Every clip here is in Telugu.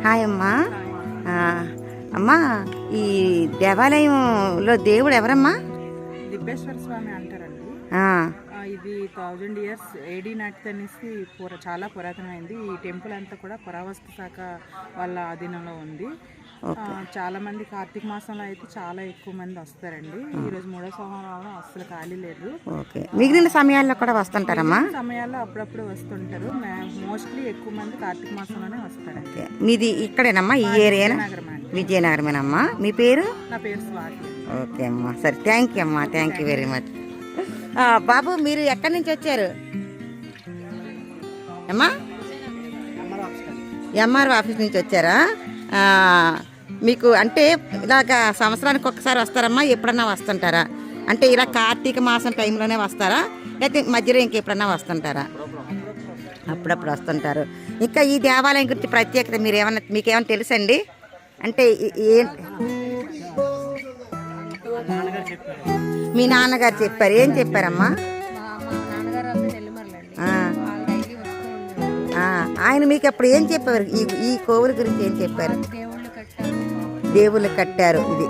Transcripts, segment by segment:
హాయ్ అమ్మా. అమ్మా, ఈ దేవాలయంలో దేవుడు ఎవరమ్మా? దిబ్బేశ్వర స్వామి అంటారండి. ఇది 1000 years ఏడీ నాటిది అనేసి చాలా పురాతనమైంది. ఈ టెంపుల్ అంతా కూడా పురావస్తు శాఖ వాళ్ళ ఆధీనంలో ఉంది. చాలా మంది కార్తీక మాసంలో అయితే చాలా ఎక్కువ మంది వస్తారండి. ఈ రోజు 3వ సోమవారం అస్సలు ఖాళీ లేదు. మిగిలిన సమయాల్లో కూడా వస్తుంటారమ్మా? సమయాల్లో అప్పుడప్పుడు వస్తుంటారు. మోస్ట్లీ ఎక్కువ మంది కార్తీక మాసంలోనే వస్తారు. మీది ఇక్కడేనమ్మా, ఈ ఏరియా? విజయనగరమేనమ్మా. మీ పేరు? నా పేరు స్వాతి. ఓకే అమ్మా, సరే, థ్యాంక్ యూ అమ్మా, థ్యాంక్ యూ వెరీ మచ్. బాబు, మీరు ఎక్కడి నుంచి వచ్చారు అమ్మా? ఎంఆర్ఓ ఆఫీస్ నుంచి వచ్చారా? మీకు అంటే ఇలాగ సంవత్సరానికి ఒక్కసారి వస్తారమ్మా, ఎప్పుడన్నా వస్తుంటారా? అంటే ఇలా కార్తీక మాసం టైంలోనే వస్తారా, లేకపోతే మధ్యలో ఇంకెప్పుడన్నా వస్తుంటారా? అప్పుడప్పుడు వస్తుంటారు. ఇంకా ఈ దేవాలయం గురించి ప్రత్యేకత మీకేమన్నా తెలుసండి? అంటే మీ నాన్నగారు చెప్పారు. ఏం చెప్పారమ్మా? ఆయన మీకు అప్పుడు ఏం చెప్పారు? ఈ కోవుల గురించి ఏం చెప్పారు? దేవుళ్ళు కట్టారు. ఇది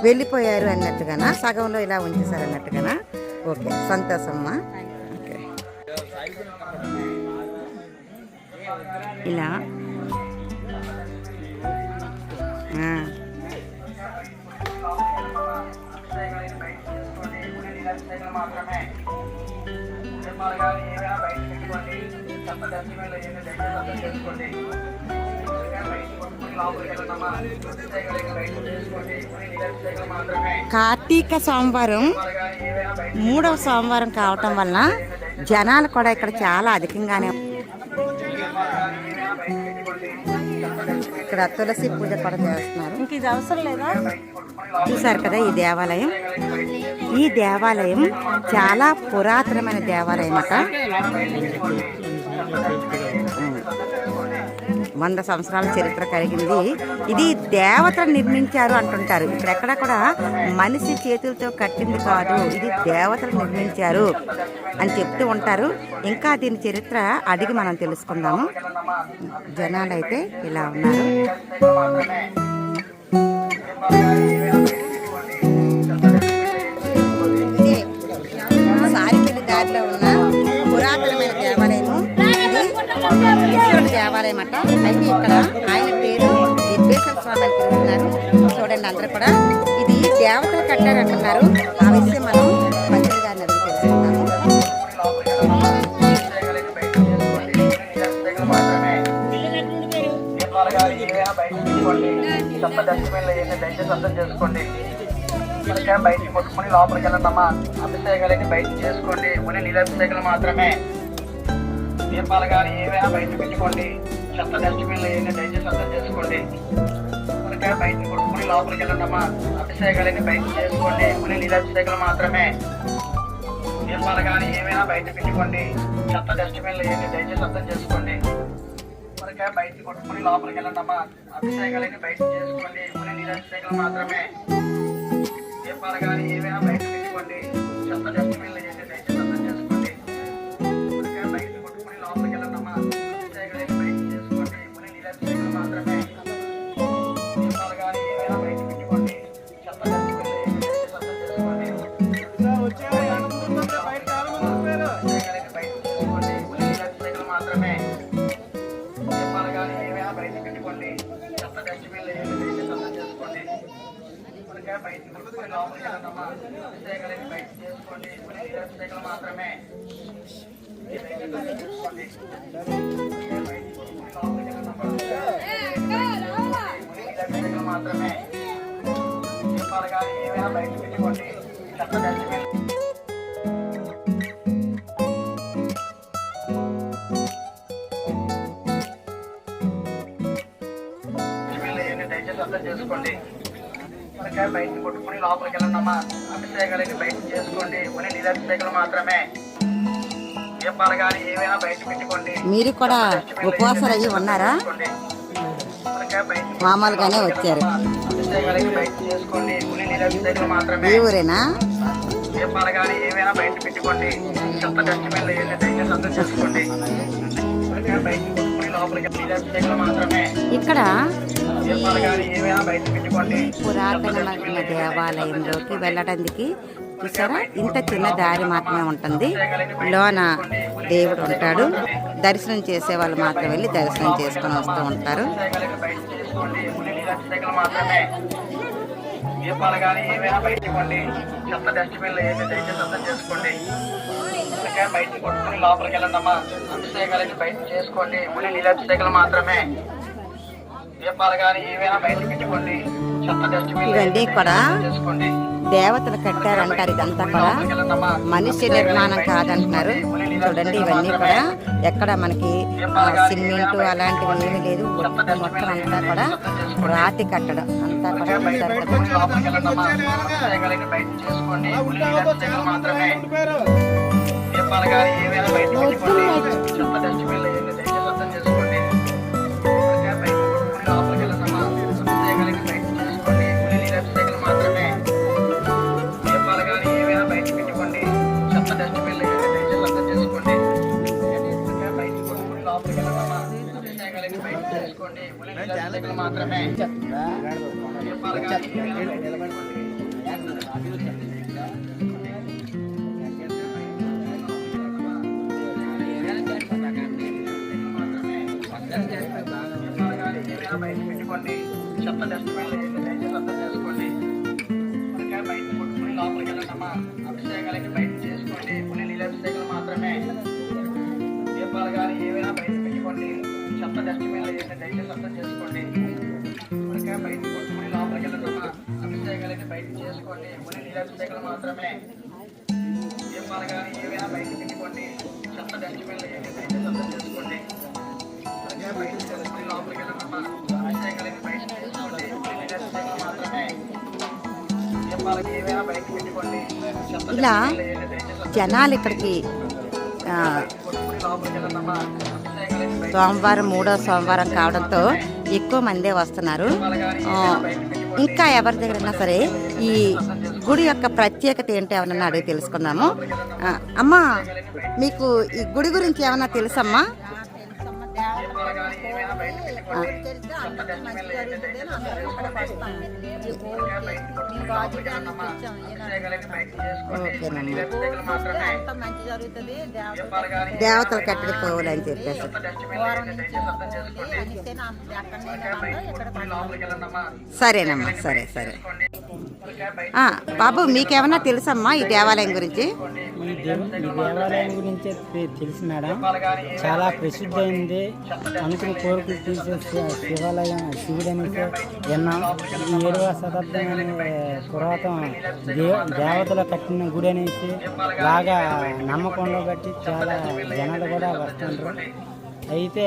వెళ్ళిపోయారు అన్నట్టుగానా? సగంలో ఇలా ఉంచేశారు అన్నట్టుగానా? ఓకే, సంతోషమ్మా. ఓకే, ఇలా కార్తీక సోమవారం 3వ సోమవారం కావటం వలన జనాలు కూడా ఇక్కడ చాలా అధికంగానే. ఇక్కడ తులసి పూజ కూడా చేస్తున్నారు. ఇంక ఇది అవసరం లేదా? చూసారు కదా ఈ దేవాలయం. ఈ దేవాలయం చాలా పురాతనమైన దేవాలయం అట. 100 సంవత్సరాల చరిత్ర కలిగింది. ఇది దేవతలు నిర్మించారు అంటుంటారు. ఇక్కడెక్కడ కూడా మనిషి చేతులతో కట్టింది కాదు, ఇది దేవతలు నిర్మించారు అని చెప్తూ ఉంటారు. ఇంకా దీని చరిత్ర అడిగి మనం తెలుసుకుందాము. జనాలు అయితే ఇలా ఉన్నారు. సారికెళ్ళి దారిలో ఉన్న పురాతనమైన దేవాలయము ఇది దేవాలయం అట. అయితే ఇక్కడ ఆయన పేరు దిబ్బేశ్వర స్వామి అని పిలుస్తున్నారు. చూడండి, అందరూ కూడా ఇది దేవతలు కట్టారంటున్నారు. ఆ విషయం మనం మంత్రి గారిని అడిగి తెలుసుకున్నాము. బయటికి కొట్టుకుని లోపలికి వెళ్ళండమ్మా. అభిషేకాలన్నీ బయట చేసుకోండి, ఉని నీళ్ళభిషేకాలు మాత్రమే. దీపాలు కానీ ఏవైనా బయట పెట్టుకోండి. చెత్త డస్ట్బిన్లు ఏమైనా దయచేసి అర్థం చేసుకోండి. మనక బయటికి కొట్టుకుని లోపలికి వెళ్ళండమ్మా. అభిషేకాలన్నీ బయట చేసుకోండి, ఉని నీళ్ళభిషేకాలు మాత్రమే. దీపాలు కానీ ఏమైనా బయట పెట్టుకోండి. చెత్త డస్ట్బిన్లు ఏమైనా దయచేసి అర్థం చేసుకోండి. మనక బయటికి కొట్టుకుని లోపలికి వెళ్ళండమ్మా. అభిషేకాలన్నీ బయట చేసుకోండి, ఉని నీళ్ళభిషేకాలు మాత్రమే. దీపాలు కానీ ఏమైనా బయట పెట్టుకోండి. చెత్త డస్ట్బిన్లు ఏమైనా దయచేసి అర్థం చేసుకోండి. మనక బయట కొట్టుకుని లోపలికి వెళ్ళండమ్మా. అభిషేకాలన్నీ బయట చేసుకోండి, ఉని నీళ్ళభిషేకాలు మాత్రమే. దీపాలు కానీ ఏమైనా బయట పెట్టుకోండి. చెత్త డస్ట్బిన్లు ఏమైనా దయచేసి అర్థం చేసుకోండి. అభిషేకాలన్నీ బయట చేసుకోండి, ఉని నీళ్ళభిషేకాలు మాత్రమే. దీపాలు కానీ ఏమైనా బయట పెట్టుకోండి. చెత్త డస్ట్బిన్లు ఏమైనా దయచేసి అర్థం చేసుకోండి. బయట కొట్టుకుని లోపలికి వెళ్ళండమ్మా. అభిషేకాలన్నీ బయట చేసుకోండి, ఉని నీళ్ళభిషేకాలు మాత్రమే. మాత్రమే. దీపాలు కానీ ఏమైనా బయట పెట్టుకోండి. చెత్త డస్ట్బిన్ దయచేసి అర్థం చేసుకోండి. మనక బయట కొట్టుకుని లోపలికి వెళ్ళండమ్మా. అభిషేకాలన్నీ బయట చేసుకోండి, ఉని నీళ్ళభిషేకాలు మాత్రమే. దీపాలు కానీ ఏమైనా బయట పెట్టుకోండి. మీరు కూడా ఉపవాసాలు అయ్యి ఉన్నారా? మనక మామూలుగానే వచ్చారు. అభిషేకాలకి బయట చేసుకోండి. ఉలి నీళ్ళభిషేకాలు మాత్రమే. ఈ ఊరేనా? దీపాలు కానీ ఏవైనా బయట పెట్టుకోండి. చెత్త డస్ట్బిన్లు ఏదైనా దయచేసి అర్థం చేసుకోండి. బయట కొట్టుకుని లోపలికి నీళ్ళభిషేకాలు మాత్రమే. ఇక్కడ దీపాలు కానీ ఏవైనా బయట పెట్టుకోండి. పురాతనమైన దేవాలయంలోకి వెళ్ళడానికి చూసారా, ఇంత చిన్న దారి మాత్రమే ఉంటుంది. లోన దేవుడు ఉంటాడు. దర్శనం చేసే వాళ్ళు మాత్రం వెళ్ళి దర్శనం చేసుకొని వస్తూ ఉంటారు. బయట చేసుకోండి. ఉలి నీళ్ళభిషేకాలు మాత్రమే. దీపాలు కానీ ఏవైనా బయట ఇవ్వండి. చెత్త డస్ట్బిన్లు ఏదైనా దయచేసి అర్థం చేసుకోండి. బయట కొట్టుకుని లోపలికి వెళ్ళండమ్మా. అభిషేకాలకి బయట చేసుకోండి. ఉలి నీళ్ళభిషేకాలు మాత్రమే. దీపాలు కానీ ఏవైనా బయట పెట్టుకోండి. చెత్త డస్ట్బిన్లు ఇవన్నీ కూడా చేసుకోండి. దేవతలు కట్టారంటారు. ఇదంతా కూడా మనిషి నిర్మాణం కాదంటున్నారు. చూడండి, ఇవన్నీ కూడా ఎక్కడ మనకి సిమెంట్ అలాంటివి ఏమీ లేదు. మొత్తం అంతా కూడా రాతి కట్టడం అంతా కూడా చూసారు కదా. లోపలికి వెళ్ళండమ్మా. అభిషేకాలకి బయట చేసుకోండి. ఉలి నీళ్ళభిషేకాలు మాత్రమే. దీపాలు కానీ ఏవైనా బయట పెట్టుకోండి. చెత్త డస్ట్బిన్లు ఏదైనా దయచేసి అర్థం చేసుకోండి. బయట కొట్టుకుని లోపలికి వెళ్ళండమ్మా. అభిషేకాలకి బయట చేసుకోండి. ఉలి నీళ్ళభిషేకాలు మాత్రమే. దీపాలు కానీ ఏవైనా బయట పెట్టుకోండి. చెత్త డస్ట్బిన్లు ఏదైనా దయచేసి అర్థం చేసుకోండి. బయట కొట్టుకుని లోపలికి వెళ్ళండమ్మా. అభిషేకాలకి బయట చేసుకోండి. ఉలి నీళ్ళభిషేకాలు మాత్రమే. దీపాలు కానీ ఏవైనా బయట పెట్టుకోండి. బయట పెట్టుకోండి. చెత్త డస్ట్బిన్లు దయచేసి అర్థం చేసుకోండి. బయట కొట్టుకుని లోపలికి వెళ్ళండమ్మా. అభిషేకాలకి బయట చేసుకోండి. ఉలి నీళ్ళభిషేకాలు మాత్రమే. దీపాలు కానీ ఏవైనా బయట పెట్టుకోండి. చెత్త డస్ట్బిన్లు ఏదైనా దయచేసి అర్థం చేసుకోండి. బయట కొట్టుకుని లోపలికి వెళ్ళండమ్మా. అభిషేకాలకి బయట చేసుకోండి. ఉలి నీళ్ళభిషేకాలు మాత్రమే. దీపాలు కానీ ఏవైనా బయట పెట్టుకోండి. చెత్త డస్ట్బిన్లు ఏదైనా దయచేసి అర్థం చేసుకోండి. బయట కొట్టుకుని లోపలికి వెళ్ళండమ్మా. అభిషేకాలకి బయట చేసుకోండి. ఉలి నీళ్ళభిషేకాలు మాత్రమే. దీపాలకి ఏవైనా బయట పెట్టుకోండి. చెత్త ఇలా డస్ట్బిన్లు ఏదైనా దయచేసి అర్థం జనాలు ఇక్కడికి కొట్టుకుని లోపలికి వెళ్ళండమ్మా. అభిషేకాలకి బయట సోమవారం 3వ సోమవారం కావడంతో ఎక్కువ మందే వస్తున్నారు. ఇంకా ఎవరి దగ్గరైనా సరే ఈ గుడి యొక్క ప్రత్యేకత ఏంటి ఏమన్నా అడిగి తెలుసుకుందాము. అమ్మా, మీకు ఈ గుడి గురించి ఏమన్నా తెలుసమ్మా? దేవతలు కట్టిన పోవులు అని చెప్పేసి. సరేనమ్మా, సరే సరే. బాబు, మీకేమన్నా తెలుసమ్మా ఈ దేవాలయం గురించి? ఈ దేవాలయం గురించి తెలుసు మేడం. చాలా ప్రసిద్ధి అయింది. అనుకున్న కోరికలు తీసే శివాలయం, శివుడు అనేసి విన్నాం. ఈ 7వ శతాబ్దం అనే పురాతన దేవతలు కట్టిన గుడి అనేసి బాగా నమ్మకంలో బట్టి చాలా జనాలు కూడా వస్తుంటారు. అయితే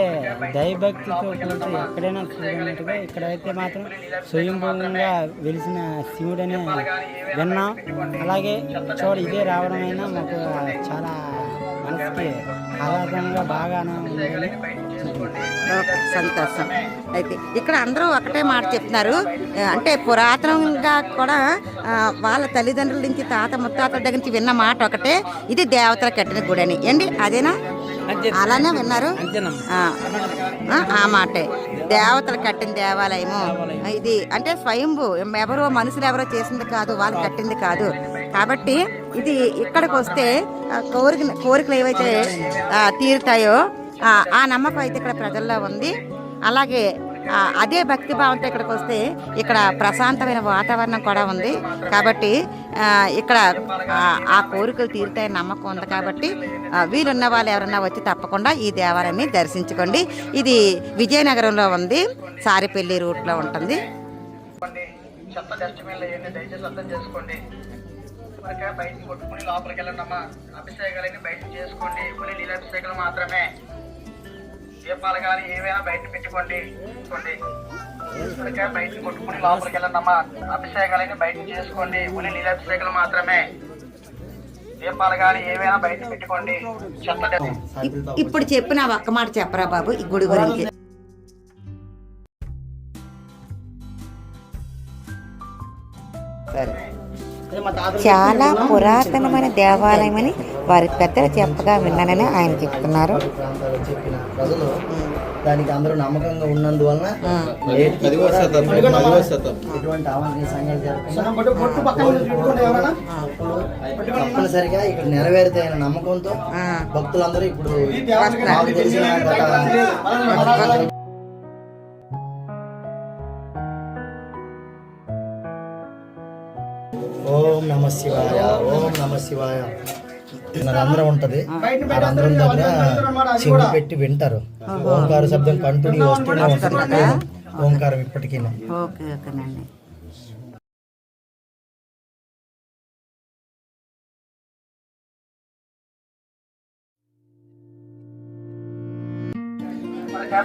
దైవభక్తితో కొంచెం ఎక్కడైనా చూడనట్టుగా ఇక్కడైతే మాత్రం స్వయంభూంగా వెలిసిన శివుడనే విన్నాం. అలాగే ఇదే రావడం అయినా మాకు చాలా మనసుకి ఆహ్లాదంగా బాగానే ఉందని. ఓకే, సంతోషం. అయితే ఇక్కడ అందరూ ఒకటే మాట చెప్తున్నారు. అంటే పురాతనంగా కూడా వాళ్ళ తల్లిదండ్రుల నుంచి తాత ముత్తాతల దగ్గర నుంచి విన్న మాట ఒకటే, ఇది దేవతలు కట్టిన గుడి అని. ఏంటి అదేనా? అలానే విన్నారు? ఆ మాటే, దేవతలు కట్టిన దేవాలయము ఇది. అంటే స్వయంభూ, ఎవరో మనుషులు ఎవరో చేసింది కాదు, వాళ్ళు కట్టింది కాదు. కాబట్టి ఇది ఇక్కడికి వస్తే కోరికలు ఏవైతే తీరుతాయో ఆ నమ్మకం అయితే ఇక్కడ ప్రజల్లో ఉంది. అలాగే అదే భక్తి భావంతో ఇక్కడికి వస్తే ఇక్కడ ప్రశాంతమైన వాతావరణం కూడా ఉంది. కాబట్టి ఇక్కడ ఆ కోరికలు తీరుతాయని నమ్మకం ఉంది. కాబట్టి వీలున్న వాళ్ళు ఎవరన్నా వచ్చి తప్పకుండా ఈ దేవాలయాన్ని దర్శించుకోండి. ఇది విజయనగరంలో ఉంది, సారిపల్లి రూట్లో ఉంటుంది. చెత్త డస్ట్బిన్లు ఏదైనా దయచేసి అర్థం చేసుకోండి. బయట కొట్టుకుని లోపలికి వెళ్ళండమ్మా. అభిషేకాలన్నీ బయట చేసుకోండి. ఉలి నీళ్ళభిషేకాలు మాత్రమే. దీపాలు కానీ ఏవైనా బయట పెట్టుకోండి. బయట కొట్టుకుని లోపలికి వెళ్ళండమ్మా. అభిషేకాలన్నీ బయట చేసుకోండి. ఉలి నీళ్ళభిషేకాలు మాత్రమే. దీపాలు కానీ ఏవైనా బయట పెట్టుకోండి. చెత్త ఇప్పుడు చెప్పిన ఒక్క మాట చెప్పరా బాబు ఈ గుడి గురించి? సరే. ఇది మా తాతలు చాలా పురాతనమైన దేవాలయమని వారి పెద్దలు చెప్పగా విన్నానని ఆయన చెప్తున్నారు. ప్రాంతాల్లో చెప్పిన ప్రజలు దానికి అందరూ నమ్మకంగా ఉన్నందువలన ఎటువంటి అవాంఛనీయ సంఘటనలు జరగకుండా తప్పనిసరిగా ఇక్కడ నెరవేరుతాయన్న నమ్మకంతో భక్తులందరూ ఇప్పుడు మాకు తెలిసిన గత ఓం నమ శివాయ, ఓం నమ శివాయ అందరం ఉంటది. అందరం దగ్గర చెవులు పెట్టి వింటారు. ఓంకార శబ్దం కంటిన్యూ వస్తూనే ఉంటుంది. ఓంకారం ఇప్పటికీ ఓకే ఓకేనండి.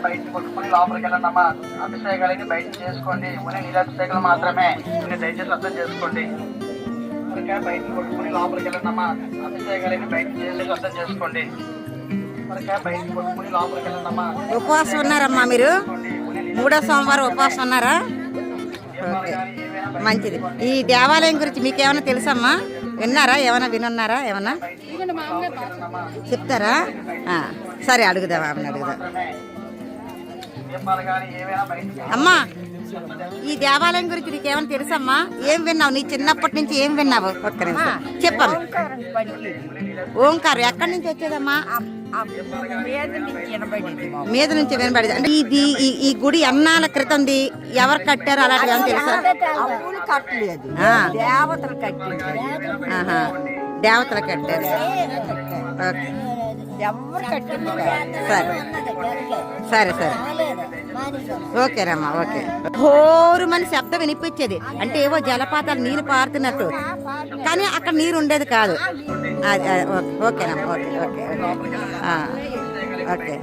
బయట కొట్టుకుని లోపలికి వెళ్ళండమ్మా. అభిషేకాలకి బయట చేసుకోండి. ముని నీలాభిషేకాలు మాత్రమే. దయచేసి అర్థం చేసుకోండి. బయట కొట్టుకుని లోపలికి వెళ్ళండమ్మా. అభిషేకాలకి బయట చేసి అర్థం చేసుకోండి. బయట కొట్టుకుని లోపలికి వెళ్ళండమ్మా. ఉపవాసం ఉన్నారమ్మా మీరు? 3వ సోమవారం ఉపవాసం ఉన్నారా? ఓకే, మంచిది. ఈ దేవాలయం గురించి మీకు ఏమైనా తెలుసమ్మా? విన్నారా? ఏమైనా వినున్నారా? ఏమన్నా చెప్తారా? సరే, అడుగుదాం, ఆమెను అడుగుదాం. అమ్మా, ఈ దేవాలయం గురించి నీకేమైనా తెలుసమ్మా? ఏం విన్నావు? నీ చిన్నప్పటి నుంచి ఏం విన్నావు? ఒక్క నిమిషం చెప్పమ్మా. ఓంకారం ఎక్కడి నుంచి వచ్చేదమ్మా? మీద నుంచి వినబడేది. అంటే ఇది ఈ గుడి ఎన్నాళ్ళ క్రితంది? ఎవరు కట్టారు? అలాంటివి ఏమైనా తెలుసా? దేవతలు కట్టారు. సరే సరే సరే, ఓకేనమ్మా. ఓకే. హోరుమని శబ్దం వినిపించేది. అంటే ఏవో జలపాతాలు నీళ్ళు పారుతున్నట్టు, కానీ అక్కడ నీరు ఉండేది కాదు. ఓకేనమ్మా. Okay okay okay.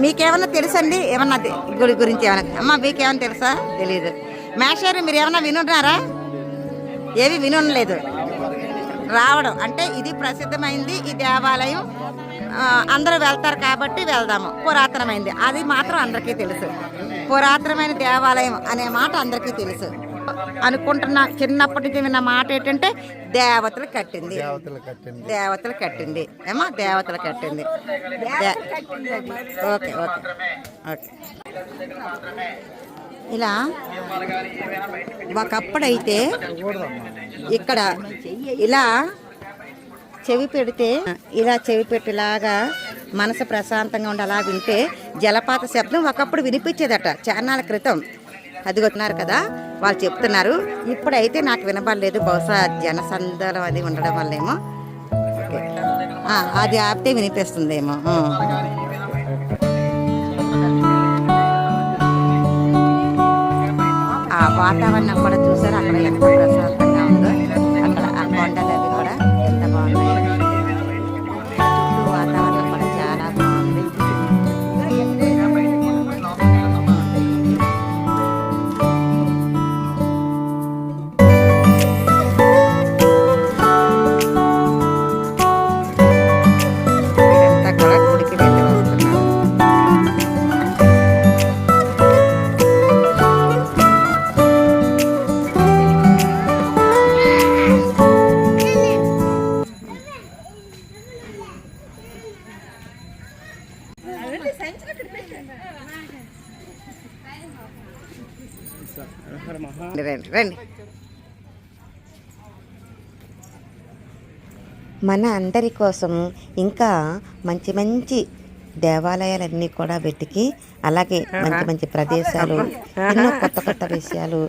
మీకేమన్నా తెలుసండి? ఏమన్నా గుడి గురించి ఏమన్నా? అమ్మా, మీకేమన్నా తెలుసా? తెలీదు. మేషారు, మీరు ఏమన్నా వినున్నారా? ఏవి వినలేదు. రావడం అంటే ఇది ప్రసిద్ధమైంది. ఈ దేవాలయం అందరూ వెళ్తారు కాబట్టి వెళ్దాము. పురాతనమైంది అది మాత్రం అందరికీ తెలుసు. పురాతనమైన దేవాలయం అనే మాట అందరికీ తెలుసు అనుకుంటున్నా. చిన్నప్పటి నుంచి విన్న మాట ఏంటంటే దేవతలు కట్టింది, దేవతలు కట్టింది. ఏమా దేవతలు కట్టింది. Okay okay okay. ఇలా ఒకప్పుడైతే ఇక్కడ ఇలా చెవి పెడితే, ఇలా చెవి పెట్టేలాగా మనసు ప్రశాంతంగా ఉండి అలా వింటే జలపాత శబ్దం ఒకప్పుడు వినిపించేదట చాన్నాళ్ళ క్రితం. అదిగొస్తున్నారు కదా, వాళ్ళు చెప్తున్నారు. ఇప్పుడైతే నాకు వినబడలేదు. బహుశా జనసందలం అది ఉండడం వల్లేమో. ఓకే, అది ఆపితే వినిపిస్తుందేమో. ఆ వాతావరణం కూడా చూసారు అక్కడ ఎంత ప్రశాంతంగా ఉందో. అక్కడ ఆ కొండలు అవి కూడా ఎంత బాగున్నాయి. చుట్టూ వాతావరణం కూడా చాలా బాగుంది. ఇదంతా కూడా గుడికి వెళ్ళి వస్తున్నారు. రండి రండి. మన అందరి కోసం ఇంకా మంచి మంచి దేవాలయాలన్నీ కూడా వెతికి, అలాగే మంచి మంచి ప్రదేశాలు, ఎన్నో కొత్త కొత్త విషయాలు,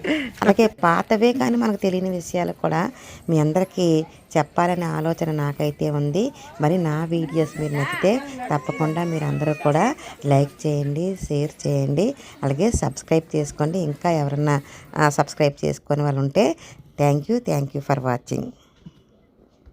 అలాగే పాతవే కానీ మనకు తెలియని విషయాలు కూడా మీ అందరికీ చెప్పాలనే ఆలోచన నాకైతే ఉంది. మరి నా వీడియోస్ మీరు నచ్చితే తప్పకుండా మీరు అందరూ కూడా లైక్ చేయండి, షేర్ చేయండి, అలాగే సబ్స్క్రైబ్ చేసుకోండి. ఇంకా ఎవరన్నా సబ్స్క్రైబ్ చేసుకొని వాళ్ళు ఉంటే థ్యాంక్ యూ ఫర్ వాచింగ్.